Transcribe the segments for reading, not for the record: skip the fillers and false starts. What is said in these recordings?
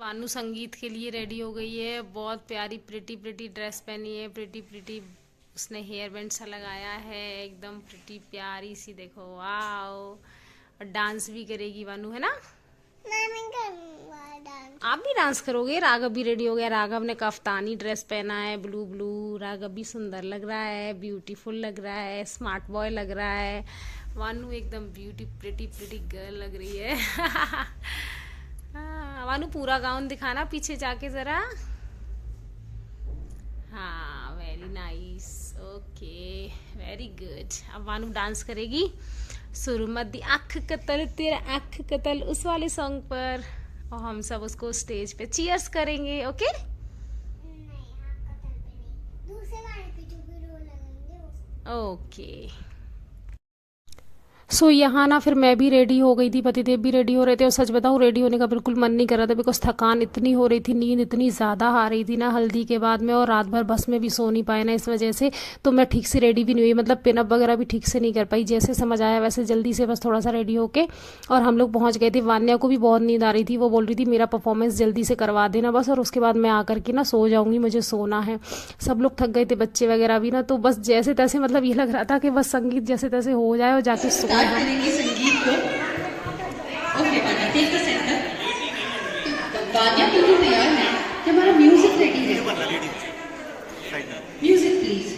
वानू संगीत के लिए रेडी हो गई है। बहुत प्यारी प्रिटी प्रिटी ड्रेस पहनी है, प्रिटी प्रिटी उसने हेयर बैंड सा लगाया है, एकदम प्रिटी प्यारी सी, देखो वाओ। और डांस भी करेगी वानू, है ना? मैं करूंगा डांस। आप भी डांस करोगे? राघव भी रेडी हो गया। राघव ने कफ्तानी ड्रेस पहना है, ब्लू ब्लू। राघव भी सुंदर लग रहा है, ब्यूटीफुल लग रहा है, स्मार्ट बॉय लग रहा है। वानू एकदम ब्यूटी प्रिटी प्रिटी गर्ल लग रही है। वानू पूरा गाउन दिखाना पीछे जाके जरा। हाँ, very nice, okay, very good. अब वानू डांस करेगी सुरमदी आँख कतल तेरा आँख कतल उस वाले सॉन्ग पर, और हम सब उसको स्टेज पे चीयर्स करेंगे। ओके, नहीं, हाँ, कतल पे नहीं, दूसरे गाने पे जो भी रोल लगेंगे उस ओके। सो यहाँ ना फिर मैं भी रेडी हो गई थी, पतिदेव भी रेडी हो रहे थे। और सच बताऊँ, रेडी होने का बिल्कुल मन नहीं कर रहा था, बिकॉज थकान इतनी हो रही थी, नींद इतनी ज़्यादा आ रही थी ना हल्दी के बाद में, और रात भर बस में भी सो नहीं पाए ना, इस वजह से तो मैं ठीक से रेडी भी नहीं हुई, मतलब पिनअप वगैरह भी ठीक से नहीं कर पाई। जैसे समझ आया वैसे जल्दी से बस थोड़ा सा रेडी होके और हम लोग पहुँच गए थे। वान्या को भी बहुत नींद आ रही थी, वो बोल रही थी मेरा परफॉर्मेंस जल्दी से करवा देना बस, और उसके बाद मैं आकर के ना सो जाऊँगी, मुझे सोना है। सब लोग थक गए थे, बच्चे वगैरह भी ना, तो बस जैसे तैसे मतलब ये लग रहा था कि बस संगीत जैसे तैसे हो जाए और जाके सो जाए। Okay Vanya, take the centre. Vanya बिल्कुल तैयार है कि हमारा म्यूजिक रेडी है। Music please.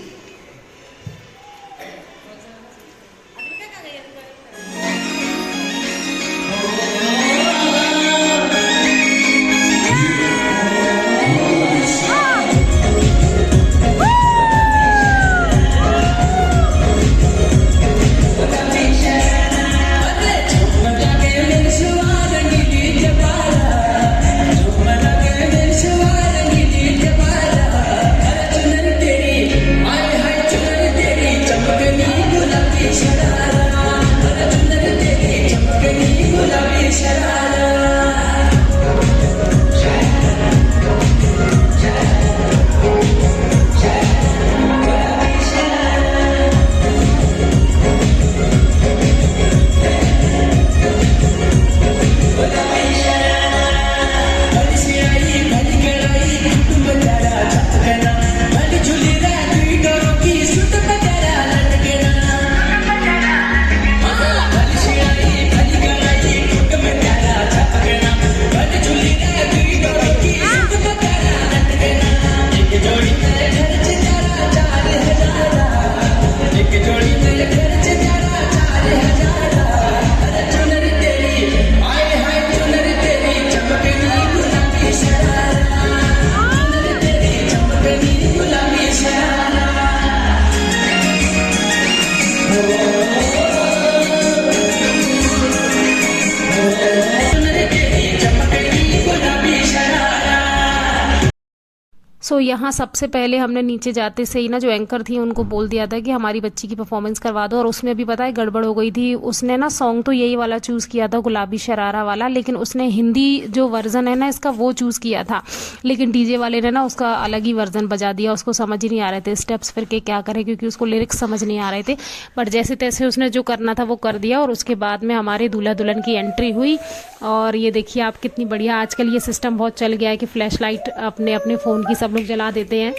सो यहाँ सबसे पहले हमने नीचे जाते से ही ना जो एंकर थी उनको बोल दिया था कि हमारी बच्ची की परफॉर्मेंस करवा दो, और उसमें भी पता है गड़बड़ हो गई थी। उसने ना सॉन्ग तो यही वाला चूज़ किया था, गुलाबी शरारा वाला, लेकिन उसने हिंदी जो वर्जन है ना इसका वो चूज़ किया था, लेकिन डीजे वाले ने ना उसका अलग ही वर्जन बजा दिया। उसको समझ ही नहीं आ रहे थे स्टेप्स फिर के क्या करें, क्योंकि उसको लिरिक्स समझ नहीं आ रहे थे। बट जैसे तैसे उसने जो करना था वो कर दिया, और उसके बाद में हमारे दूल्हा दुल्हन की एंट्री हुई। और ये देखिए आप, कितनी बढ़िया आजकल ये सिस्टम बहुत चल गया है कि फ्लैश लाइट अपने अपने फ़ोन की सब लोग जला देते हैं।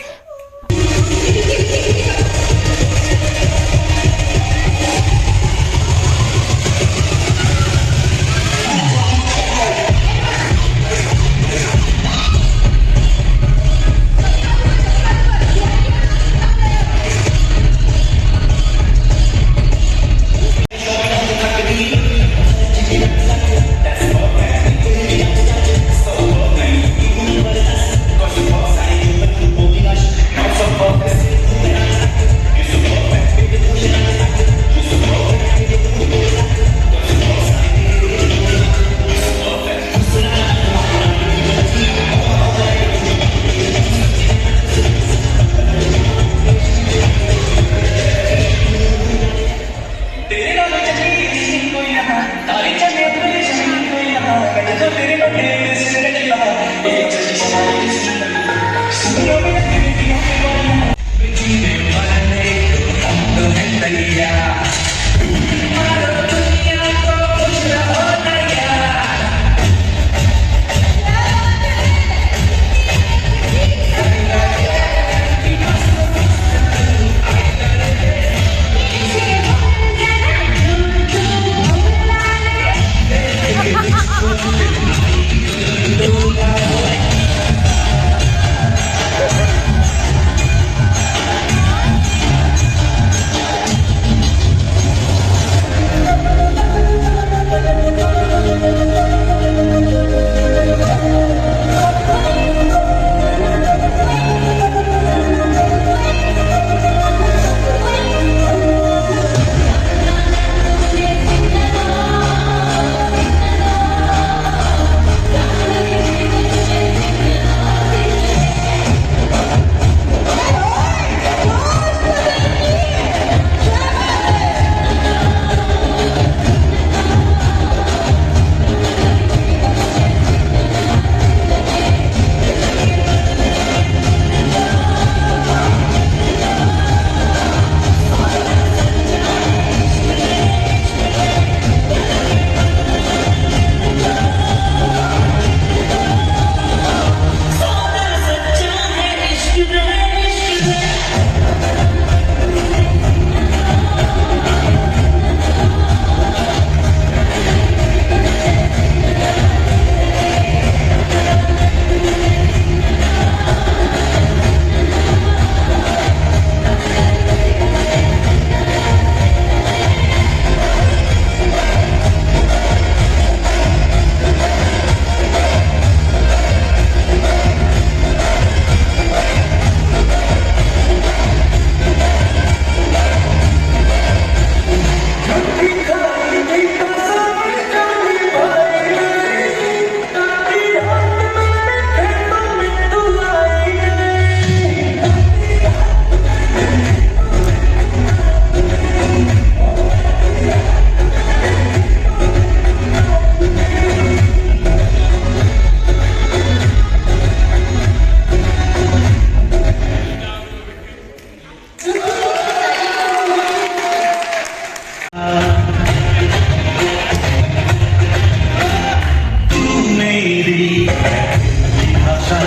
सा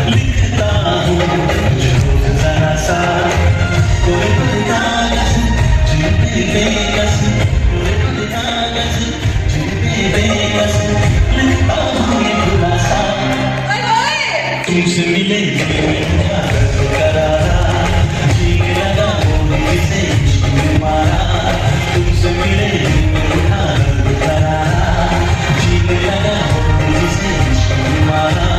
लिखता हूँ जरा सा कोई कागज जिनपे बेकस कोई कागज जिनपे बेकस लिखता हूँ ये खुलासा तुमसे मिले मेरा दर्द करारा ठीक लगा बोले से इश्क में मारा तुमसे मिले मेरा दर्द करारा ठीक लगा बोले से इश्क में मारा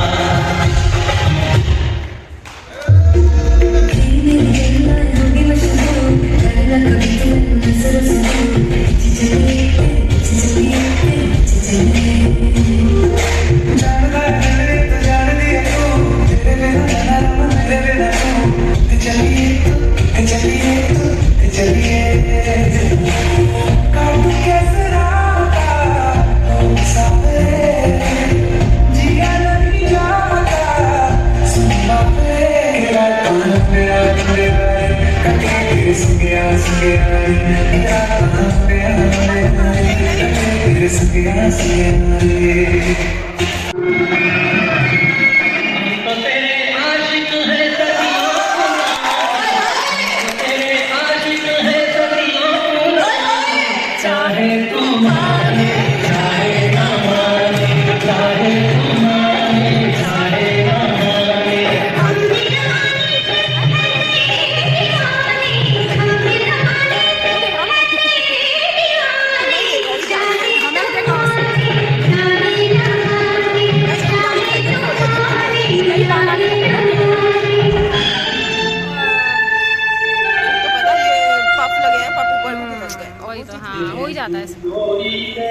हाँ हो ही जाता है डोरी से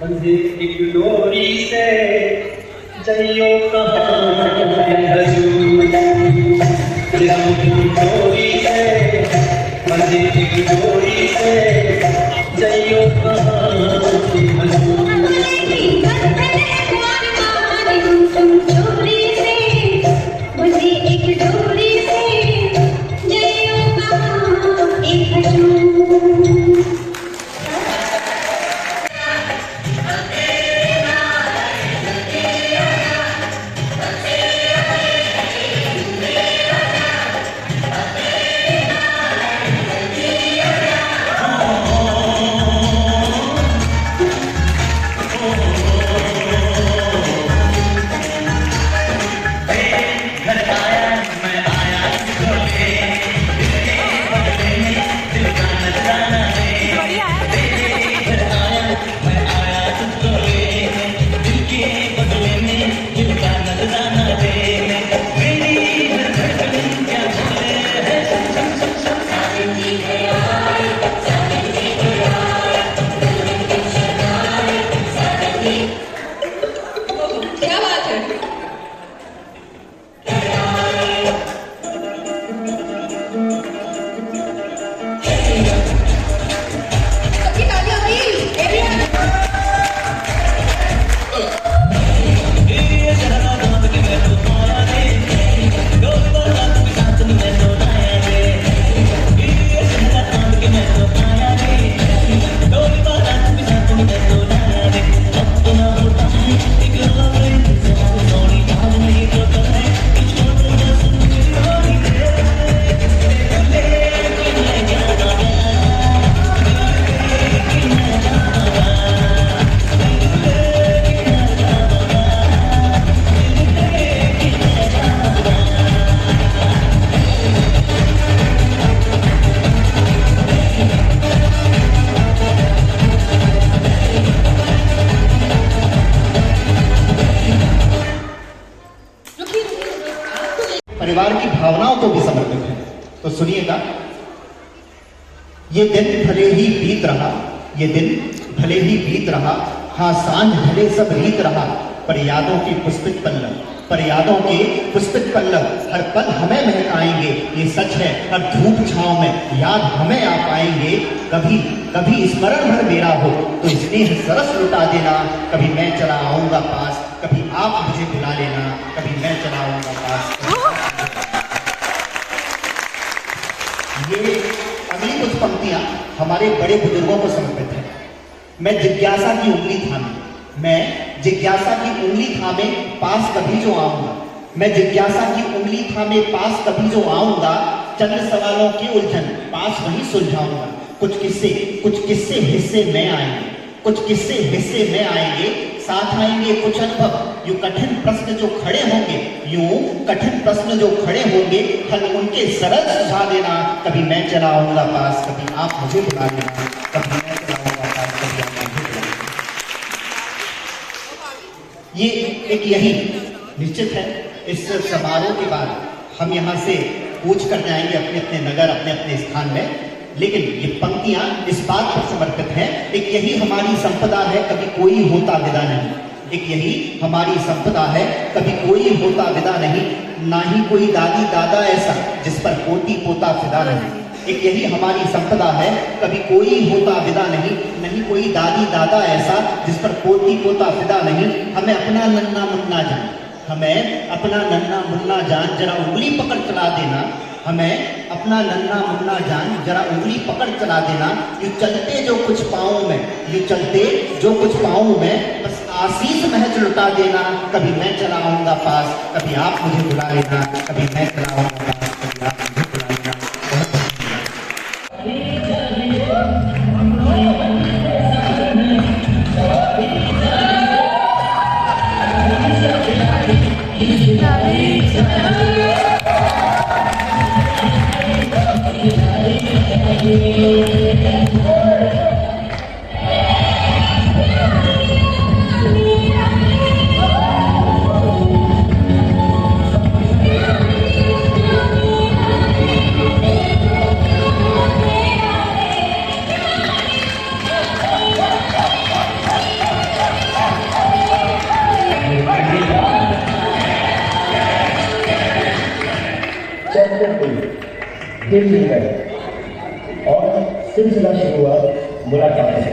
बंधे एक डोरी से जइयो कहाँ हजूर डोरी से बंधे एक डोरी से जइयो कहाँ हजूर परिवार की भावनाओं को भी समर्पित है। तो सुनिएगा, ये दिन भले ही बीत रहा, ये दिन भले ही बीत रहा, हाँ सांझ भले सब रीत रहा, पर यादों के पुष्पित पल्लव, पर यादों के पुष्पित पल्लव हर पल हमें महकाएंगे। ये सच है, हर धूप छांव में याद हमें आ पाएंगे। कभी कभी स्मरण भर मेरा हो तो स्नेह सरस लुटा देना। कभी मैं चला आऊंगा पास, कभी आप मुझे बुला लेना, कभी मैं चला आऊंगा पास। ये अगली कुछ पंक्तियां हमारे बड़े बुजुर्गों को समर्पित है। मैं जिज्ञासा की उंगली थामे पास कभी जो आऊंगा, मैं जिज्ञासा की उंगली थामे पास कभी जो आऊंगा, चंद सवालों की उलझन पास वही सुलझाऊंगा। कुछ किस्से हिस्से में आएंगे, कुछ किस्से हिस्से में आएंगे, साथ आएंगे कुछ अनुभव। यूं कठिन प्रश्न जो खड़े होंगे, यूं कठिन प्रश्न जो खड़े होंगे, हल उनके सरल सुझा देना। कभी मैं चला आऊंगा पास, कभी आप मुझे बुला लेना, कभी मैं चला आऊंगा पास, कभी आप मुझे बुला लेना। ये एक यही निश्चित है। इस समारोह के बाद हम यहाँ से कूच कर जाएंगे अपने अपने नगर, अपने अपने स्थान में। लेकिन ये पंक्तियां इस बात पर समर्पित हैं, एक यही हमारी संपदा है, कभी कोई होता विदा नहीं। एक यही हमारी संपदा है, कभी कोई होता विदा नहीं। ना ही कोई दादी दादा ऐसा जिस पर पोती पोता फिदा नहीं। एक यही हमारी संपदा है, कभी कोई होता विदा नहीं। नहीं कोई दादी दादा ऐसा जिस पर पोती पोता फिदा नहीं। हमें अपना नन्ना मुन्ना जान, हमें अपना नन्ना मुन्ना जान जरा उंगली पकड़ चला देना। हमें अपना नन्ना मुन्ना जान जरा उंगली पकड़ चला देना। यूं चलते जो कुछ पाऊं मैं, यूं चलते जो कुछ पाऊं मैं, बस आशीष महज लुटा देना। कभी मैं चला आऊंगा पास, कभी आप मुझे बुला लेना, कभी मैं चला आऊंगा पास, कभी आप मुझे बुला लेना। दिल मिल गए और सिलसिला शुरू हुआ मुलाकात से।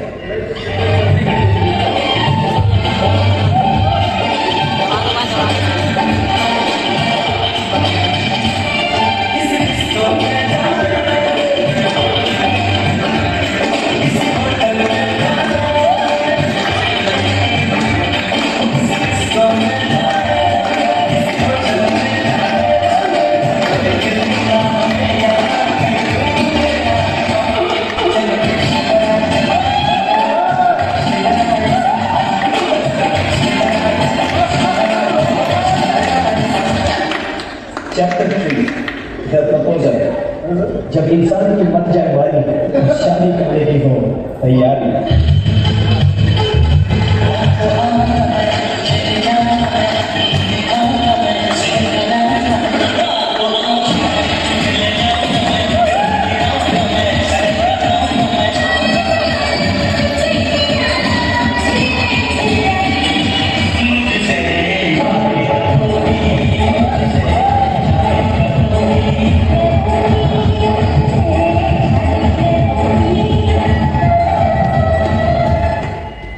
Chapter 3 the proposal. जब इंसान की मर जाए वाली शादी करने की हो तैयारी।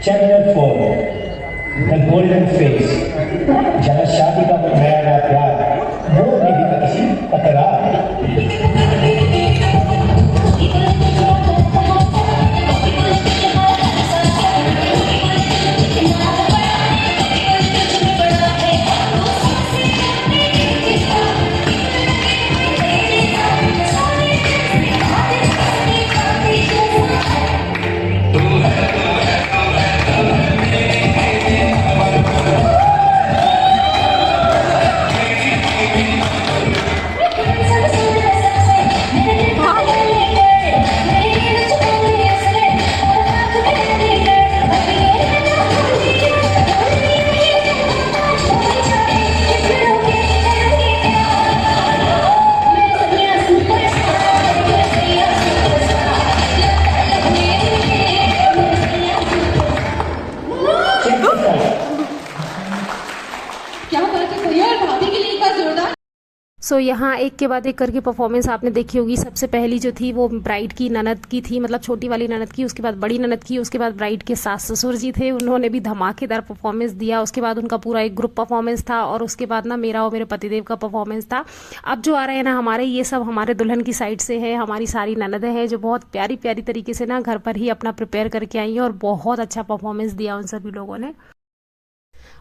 Chapter 4 the golden face. जहाँ शादी का नया नया प्यार वो नहीं भी किसी तकरार। सो यहाँ एक के बाद एक करके परफॉर्मेंस आपने देखी होगी। सबसे पहली जो थी वो ब्राइड की ननद की थी, मतलब छोटी वाली ननद की। उसके बाद बड़ी ननद की। उसके बाद ब्राइड के सास ससुर जी थे, उन्होंने भी धमाकेदार परफॉर्मेंस दिया। उसके बाद उनका पूरा एक ग्रुप परफॉर्मेंस था। और उसके बाद ना मेरा और मेरे पतिदेव का परफॉर्मेंस था। अब जो आ रहे हैं ना हमारे, ये सब हमारे दुल्हन की साइड से है। हमारी सारी ननदें हैं जो बहुत प्यारी प्यारी तरीके से ना घर पर ही अपना प्रिपेयर करके आई हैं और बहुत अच्छा परफॉर्मेंस दिया उन सभी लोगों ने।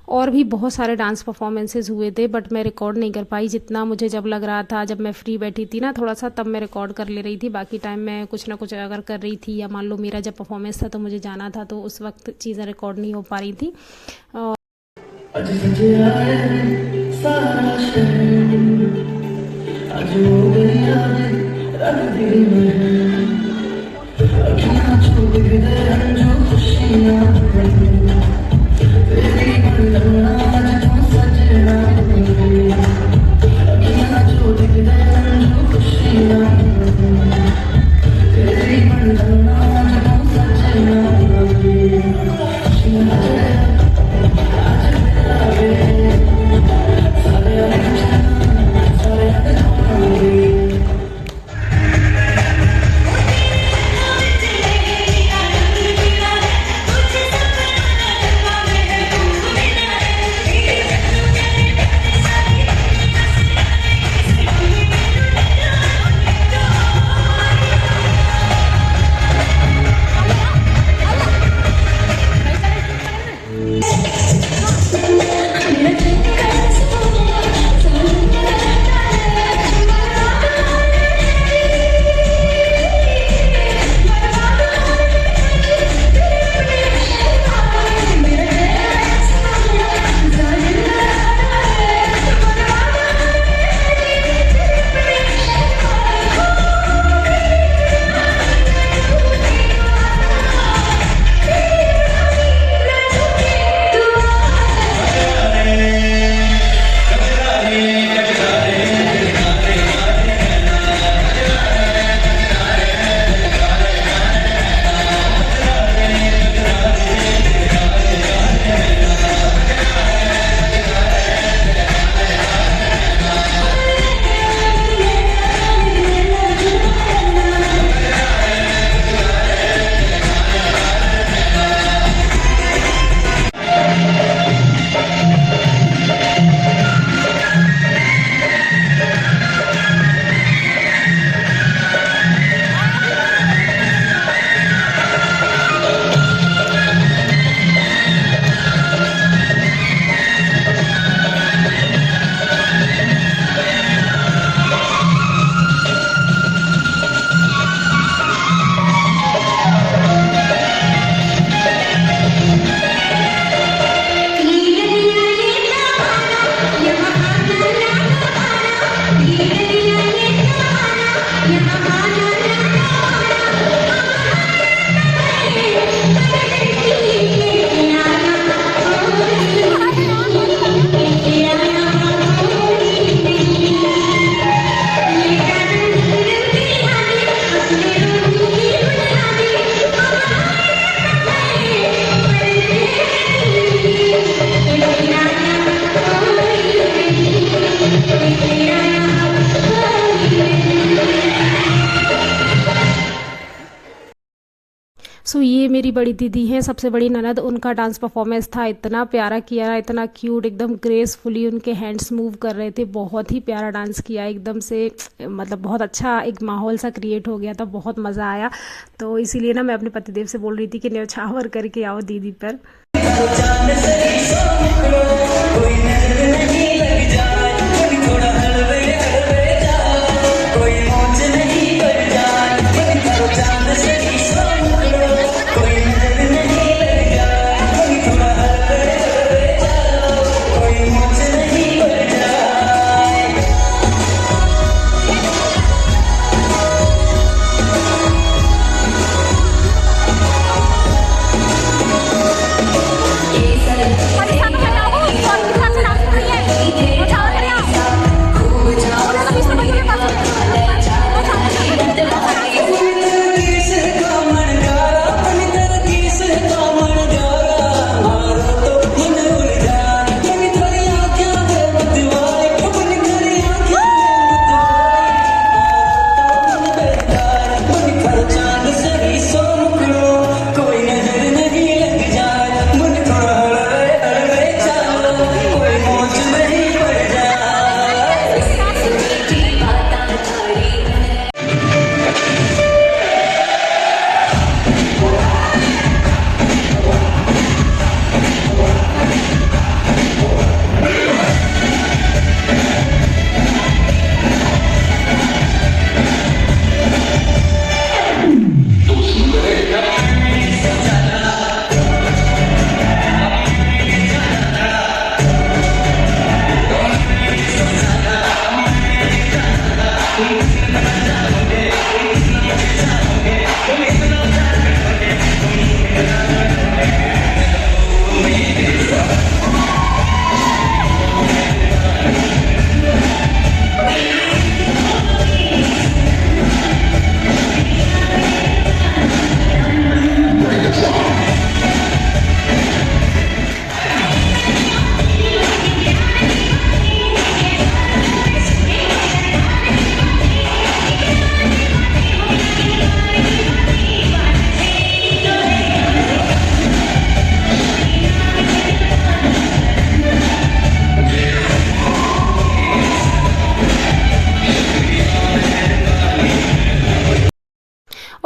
और भी बहुत सारे डांस परफॉर्मेंसेस हुए थे, बट मैं रिकॉर्ड नहीं कर पाई। जितना मुझे जब लग रहा था, जब मैं फ्री बैठी थी ना थोड़ा सा, तब मैं रिकॉर्ड कर ले रही थी। बाकी टाइम मैं कुछ ना कुछ अगर कर रही थी, या मान लो मेरा जब परफॉर्मेंस था तो मुझे जाना था, तो उस वक्त चीज़ें रिकॉर्ड नहीं हो पा रही थी। और सो ये मेरी बड़ी दीदी हैं, सबसे बड़ी ननद। उनका डांस परफॉर्मेंस था, इतना प्यारा किया, इतना क्यूट, एकदम ग्रेसफुली उनके हैंड्स मूव कर रहे थे। बहुत ही प्यारा डांस किया, एकदम से मतलब बहुत अच्छा एक माहौल सा क्रिएट हो गया था, बहुत मज़ा आया। तो इसीलिए ना मैं अपने पतिदेव से बोल रही थी कि न्यौछावर करके आओ दीदी पर।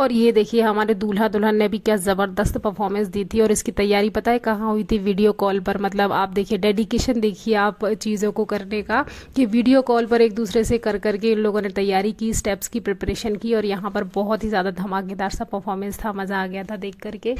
और ये देखिए हमारे दूल्हा दुल्हन ने भी क्या ज़बरदस्त परफॉर्मेंस दी थी। और इसकी तैयारी पता है कहाँ हुई थी? वीडियो कॉल पर। मतलब आप देखिए डेडिकेशन देखिए आप चीज़ों को करने का, कि वीडियो कॉल पर एक दूसरे से कर करके इन लोगों ने तैयारी की, स्टेप्स की प्रिपरेशन की। और यहाँ पर बहुत ही ज़्यादा धमाकेदार सा परफॉर्मेंस था, मज़ा आ गया था देख करके।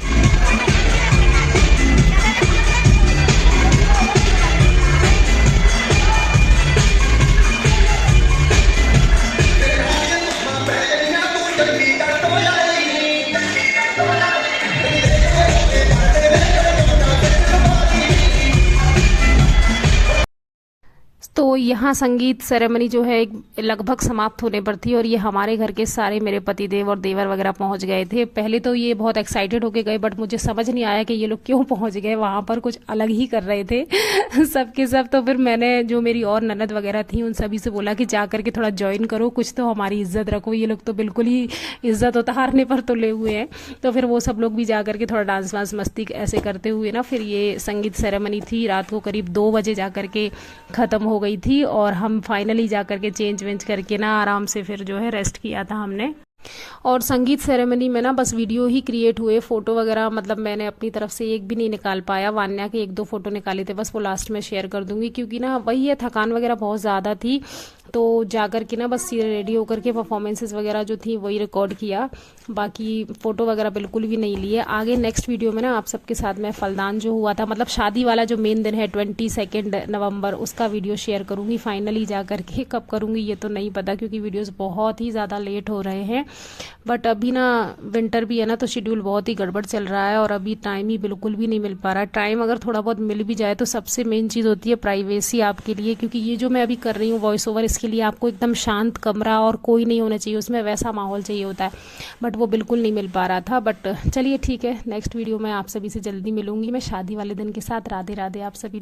तो यहाँ संगीत सेरेमनी जो है लगभग समाप्त होने पर थी। और ये हमारे घर के सारे मेरे पतिदेव और देवर वगैरह पहुँच गए थे। पहले तो ये बहुत एक्साइटेड होके गए, बट मुझे समझ नहीं आया कि ये लोग क्यों पहुँच गए, वहाँ पर कुछ अलग ही कर रहे थे सबके सब। तो फिर मैंने जो मेरी और ननद वगैरह थी उन सभी से बोला कि जा करके थोड़ा ज्वाइन करो, कुछ तो हमारी इज्जत रखो, ये लोग तो बिल्कुल ही इज्जत उतारने पर तुले हुए हैं। तो फिर वो सब लोग भी जा करके थोड़ा डांस वांस मस्ती ऐसे करते हुए ना, फिर ये संगीत सेरेमनी थी रात को करीब 2 बजे जा करके ख़त्म हो गई थी। और हम फाइनली जा करके चेंज वेंज करके ना आराम से फिर जो है रेस्ट किया था हमने। और संगीत सेरेमनी में ना बस वीडियो ही क्रिएट हुए, फ़ोटो वगैरह मतलब मैंने अपनी तरफ से एक भी नहीं निकाल पाया। वान्या के 1-2 फ़ोटो निकाले थे बस, वो लास्ट में शेयर कर दूंगी, क्योंकि ना वही है, थकान वगैरह बहुत ज़्यादा थी। तो जाकर के ना बस रेडी होकर के परफॉर्मेंसेस वगैरह जो थी वही रिकॉर्ड किया, बाकी फ़ोटो वगैरह बिल्कुल भी नहीं लिए। आगे नेक्स्ट वीडियो में ना आप सबके साथ मैं फलदान जो हुआ था, मतलब शादी वाला जो मेन दिन है 22 नवंबर, उसका वीडियो शेयर करूँगी फाइनली जा करके। कब करूँगी ये तो नहीं पता, क्योंकि वीडियोज़ बहुत ही ज़्यादा लेट हो रहे हैं। बट अभी ना विंटर भी है ना, तो शेड्यूल बहुत ही गड़बड़ चल रहा है और अभी टाइम ही बिल्कुल भी नहीं मिल पा रहा। टाइम अगर थोड़ा बहुत मिल भी जाए तो सबसे मेन चीज़ होती है प्राइवेसी आपके लिए, क्योंकि ये जो मैं अभी कर रही हूँ वॉइस ओवर, इसके लिए आपको एकदम शांत कमरा और कोई नहीं होना चाहिए, उसमें वैसा माहौल चाहिए होता है। बट वो बिल्कुल नहीं मिल पा रहा था। बट चलिए ठीक है, नेक्स्ट वीडियो में आप सभी से जल्दी मिलूंगी मैं शादी वाले दिन के साथ। राधे राधे आप सभी।